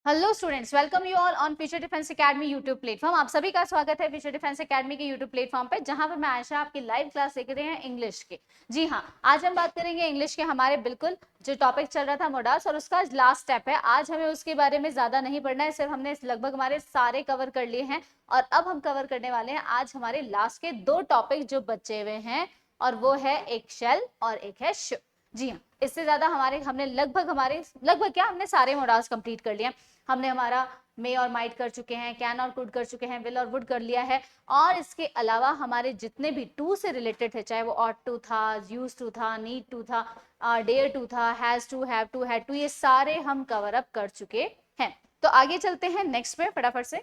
Hello students, welcome you all on future defence academy YouTube platform. आप सभी का स्वागत है फ्यूचर डिफेंस एकेडमी के यूट्यूब प्लेटफॉर्म पे, जहां पर मैं आयशा आपकी लाइव क्लास लेकर रहे हैं इंग्लिश के। जी हाँ, आज हम बात करेंगे इंग्लिश के हमारे बिल्कुल जो टॉपिक चल रहा था मोडास, और उसका लास्ट स्टेप है। आज हमें उसके बारे में ज्यादा नहीं पढ़ना है, सिर्फ हमने लगभग हमारे सारे कवर कर लिए हैं। और अब हम कवर करने वाले हैं आज हमारे लास्ट के दो टॉपिक जो बचे हुए हैं, और वो है एक शेल और एक है शिप। जी हाँ, इससे ज्यादा हमने लगभग क्या हमने सारे मोडास कंप्लीट कर लिए। हमने हमारा मे और माइट कर चुके हैं, कैन और कुड कर चुके हैं, विल और वुड कर लिया है। और इसके अलावा हमारे जितने भी टू से रिलेटेड थे, चाहे वो ऑट टू था, यूज टू था, नीड टू था, डेयर टू था, has to, have to, had to, ये सारे हम कवर अप कर चुके हैं। तो आगे चलते हैं नेक्स्ट पे फटाफट से।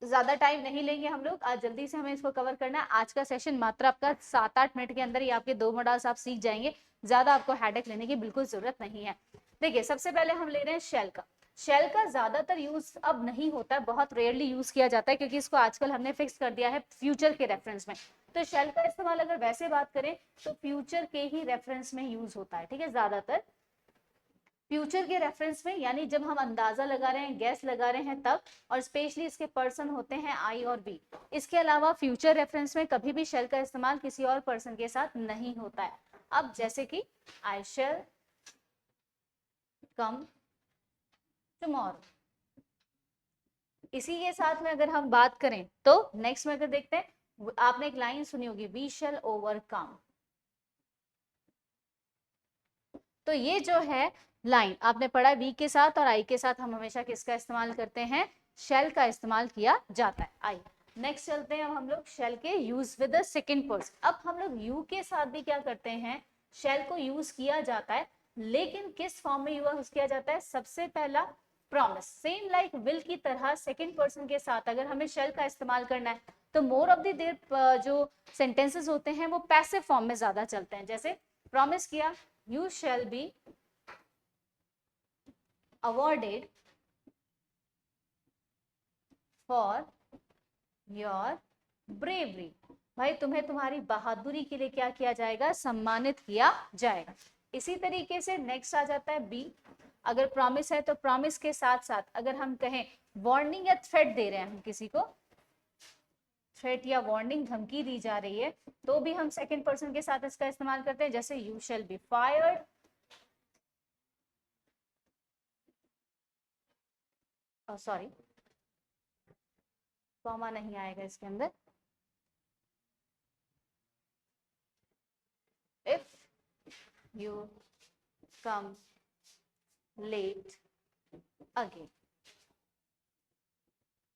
ज्यादा टाइम नहीं लेंगे हम लोग, आज जल्दी से हमें इसको कवर करना है। आज का सेशन मात्र आपका 7-8 मिनट के अंदर ही आपके दो मॉडल्स आप सीख जाएंगे। ज्यादा आपको हेडेक लेने की बिल्कुल जरूरत नहीं है। देखिए, सबसे पहले हम ले रहे हैं शेल का। शेल का ज्यादातर यूज अब नहीं होता है, बहुत रेयरली यूज किया जाता है, क्योंकि इसको आजकल हमने फिक्स कर दिया है फ्यूचर के रेफरेंस में। तो शेल का इस्तेमाल अगर वैसे बात करें तो फ्यूचर के ही रेफरेंस में यूज होता है, ठीक है, ज्यादातर फ्यूचर के रेफरेंस में, यानी जब हम अंदाजा लगा रहे हैं, गैस लगा रहे हैं तब। और स्पेशली इसके पर्सन होते हैं आई और बी। इसके अलावा फ्यूचर रेफरेंस में कभी भी शेल का इस्तेमाल किसी और पर्सन के साथ नहीं होता है। अब जैसे कि आई शेल कम टुमारो, इसी के साथ में अगर हम बात करें तो नेक्स्ट में अगर देखते हैं, आपने एक लाइन सुनी होगी, वी शेल ओवरकम। तो ये जो है लाइन आपने पढ़ा, वी के साथ और आई के साथ हम हमेशा किसका इस्तेमाल करते हैं, शेल का इस्तेमाल किया जाता है। आई नेक्स्ट चलते हैं अब हम लोग शेल के use with the second person. अब हम लोग यू के साथ भी क्या करते हैं, शेल को यूज किया जाता है, लेकिन किस फॉर्म में यूज किया जाता है। सबसे पहला प्रॉमिस, सेम लाइक विल की तरह सेकंड पर्सन के साथ अगर हमें शेल का इस्तेमाल करना है तो मोर ऑफ द देयर जो सेंटेंसेस होते हैं वो पैसिव फॉर्म में ज्यादा चलते हैं। जैसे प्रॉमिस किया, you shall be awarded for your bravery। भाई तुम्हें तुम्हारी बहादुरी के लिए क्या किया जाएगा, सम्मानित किया जाएगा। इसी तरीके से नेक्स्ट आ जाता है बी। अगर प्रॉमिस है तो प्रॉमिस के साथ साथ अगर हम कहें वार्निंग या थ्रेट दे रहे हैं, हम किसी को थ्रेट या वार्निंग, धमकी दी जा रही है, तो भी हम सेकंड पर्सन के साथ इसका इस्तेमाल करते हैं। जैसे you shall be fired, sorry comma नहीं आएगा इसके अंदर, if you come late again।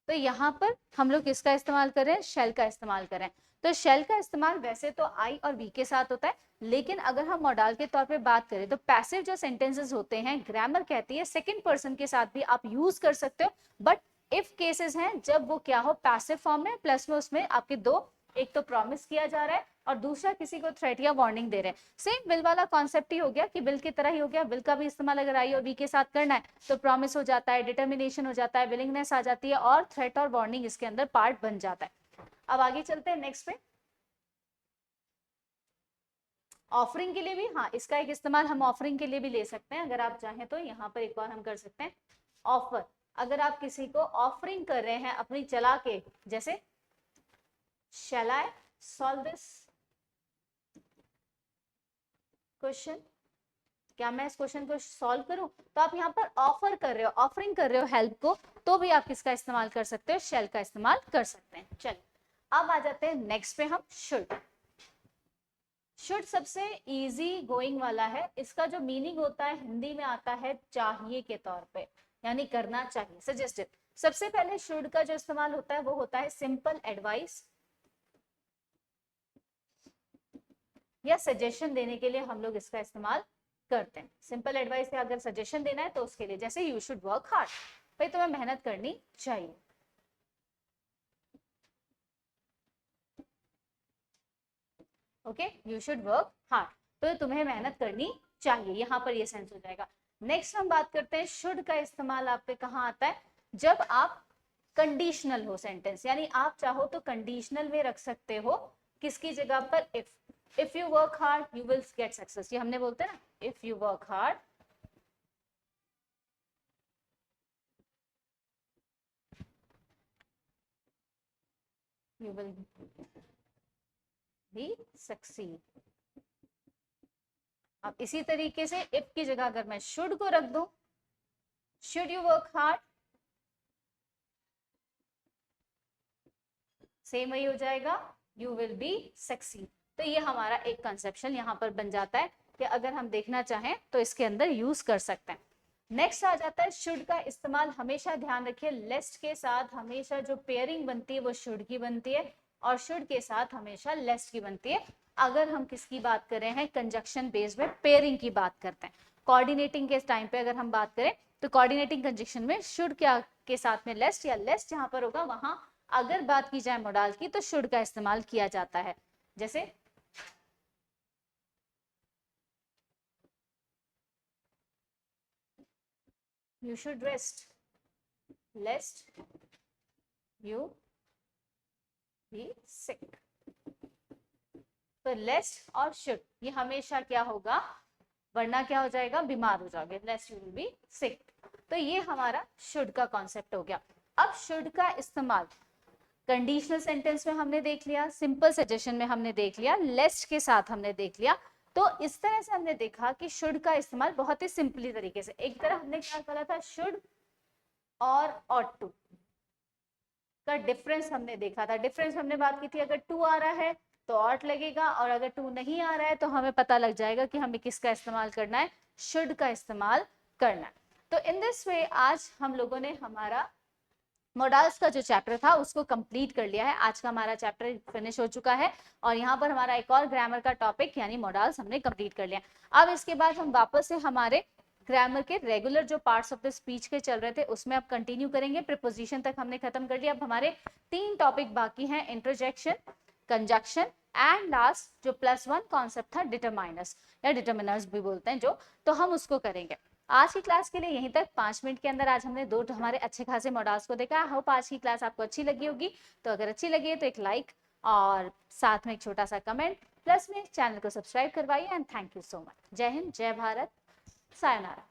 तो यहाँ पर हम लोग किसका इस्तेमाल कर रहे हैं, शेल का इस्तेमाल कर रहे हैं। तो शेल का इस्तेमाल वैसे तो आई और वी के साथ होता है, लेकिन अगर हम मॉडल के तौर पे बात करें तो पैसिव जो सेंटेंसेस होते हैं, ग्रामर कहती है सेकंड पर्सन के साथ भी आप यूज कर सकते हो। बट इफ केसेस हैं जब वो क्या हो, पैसिव फॉर्म में, प्लस में उसमें आपके दो, एक तो प्रॉमिस किया जा रहा है और दूसरा किसी को थ्रेट या वार्निंग दे रहे हैं। सेम विल वाला कॉन्सेप्ट ही हो गया कि विल की तरह ही हो गया। विल का भी इस्तेमाल अगर आई और वी के साथ करना है तो प्रॉमिस हो जाता है, डिटर्मिनेशन हो जाता है, विलिंगनेस आ जाती है, और थ्रेट और वार्निंग इसके अंदर पार्ट बन जाता है। अब आगे चलते हैं नेक्स्ट पे। ऑफरिंग के लिए भी, हाँ, इसका एक इस्तेमाल हम ऑफरिंग के लिए भी ले सकते हैं। अगर आप चाहें तो यहाँ पर एक बार हम कर सकते हैं ऑफर। अगर आप किसी को ऑफरिंग कर रहे हैं अपनी चला के, जैसे शैल आई सॉल्व दिस क्वेश्चन, क्या मैं इस क्वेश्चन को सॉल्व करूं, तो आप यहाँ पर ऑफर कर रहे हो, ऑफरिंग कर रहे हो हेल्प को, तो भी आप किसका इस्तेमाल कर सकते हो, शेल का इस्तेमाल कर सकते हैं। चलिए अब आ जाते हैं नेक्स्ट पे हम, शुड। शुड सबसे इजी गोइंग वाला है। इसका जो मीनिंग होता है हिंदी में आता है चाहिए के तौर पे, यानी करना चाहिए, सजेस्टेड। सबसे पहले शुड का जो इस्तेमाल होता है वो होता है सिंपल एडवाइस या सजेशन देने के लिए हम लोग इसका इस्तेमाल करते हैं। सिंपल एडवाइस या अगर सजेशन देना है तो उसके लिए, जैसे यू शुड वर्क हार्ड, भाई तुम्हें मेहनत करनी चाहिए। Okay, you should work hard, तो तुम्हें मेहनत करनी चाहिए, यहां पर ये सेंस हो जाएगा। नेक्स्ट हम बात करते हैं शुड का इस्तेमाल आप पे कहां आता है, जब आप कंडीशनल हो सेंटेंस, यानी आप चाहो तो कंडीशनल में रख सकते हो। किसकी जगह पर, if you work hard you will get success, ये हमने बोलते हैं ना, if you work hard you will be succeed. अब इसी तरीके से if की जगह अगर मैं should को रख दूं, should you work hard, same वही हो जाएगा, you will be succeed. तो ये हमारा एक कंसेप्शन यहाँ पर बन जाता है कि अगर हम देखना चाहें तो इसके अंदर यूज कर सकते हैं. नेक्स्ट आ जाता है शुड का इस्तेमाल. हमेशा ध्यान रखिए लेस्ट के साथ हमेशा जो पेयरिंग बनती है वो शुड की बनती है और शुड के साथ हमेशा लेस्ट की बनती है. अगर हम किसकी बात कर रहे हैं, कंजक्शन बेस्ड में पेयरिंग की बात करते हैं. कोऑर्डिनेटिंग के टाइम पे अगर हम बात करें तो कोऑर्डिनेटिंग कंजक्शन में शुड क्या के साथ में लेस्ट या लेस्ट जहां पर होगा वहां अगर बात की जाए मोडाल की तो शुड का इस्तेमाल किया जाता है. जैसे you should rest lest you be sick. तो lest और should ये हमेशा क्या होगा, वरना क्या हो जाएगा, बीमार हो जाओगे, lest you will be sick. तो ये हमारा should का कॉन्सेप्ट हो गया. अब should का इस्तेमाल कंडीशनल सेंटेंस में हमने देख लिया, सिंपल सजेशन में हमने देख लिया, लेस्ट के साथ हमने देख लिया. तो इस तरह से हमने देखा कि शुड का इस्तेमाल बहुत ही सिंपली तरीके से. एक तरह हमने क्या करा था, शुड और ऑट टू का डिफरेंस हमने देखा था. डिफरेंस हमने बात की थी, अगर टू आ रहा है तो ऑट लगेगा और अगर टू नहीं आ रहा है तो हमें पता लग जाएगा कि हमें किसका इस्तेमाल करना है, शुड का इस्तेमाल करना है. तो इन दिस वे आज हम लोगों ने हमारा मॉडल्स का जो चैप्टर था उसको कंप्लीट कर लिया है. आज का हमारा चैप्टर फिनिश हो चुका है और यहाँ पर हमारा एक और ग्रामर का टॉपिक यानी मॉडल्स हमने कंप्लीट कर लिया. अब इसके बाद हम वापस से हमारे ग्रामर के रेगुलर जो पार्ट्स ऑफ द स्पीच के चल रहे थे उसमें अब कंटिन्यू करेंगे. प्रीपोजिशन तक हमने खत्म कर लिया. अब हमारे 3 टॉपिक बाकी हैं, इंटरजेक्शन, कंजक्शन एंड लास्ट जो +1 कॉन्सेप्ट था डिटरमाइनर्स या डिटरमिनर्स भी बोलते हैं जो, तो हम उसको करेंगे. आज की क्लास के लिए यहीं तक. 5 मिनट के अंदर आज हमने 2 हमारे अच्छे खासे मॉडल्स को देखा. आई होप आज की क्लास आपको अच्छी लगी होगी. तो अगर अच्छी लगी है तो एक लाइक और साथ में एक छोटा सा कमेंट प्लस में चैनल को सब्सक्राइब करवाइए. And thank you so much. जय हिंद, जय भारत, सायोनारा.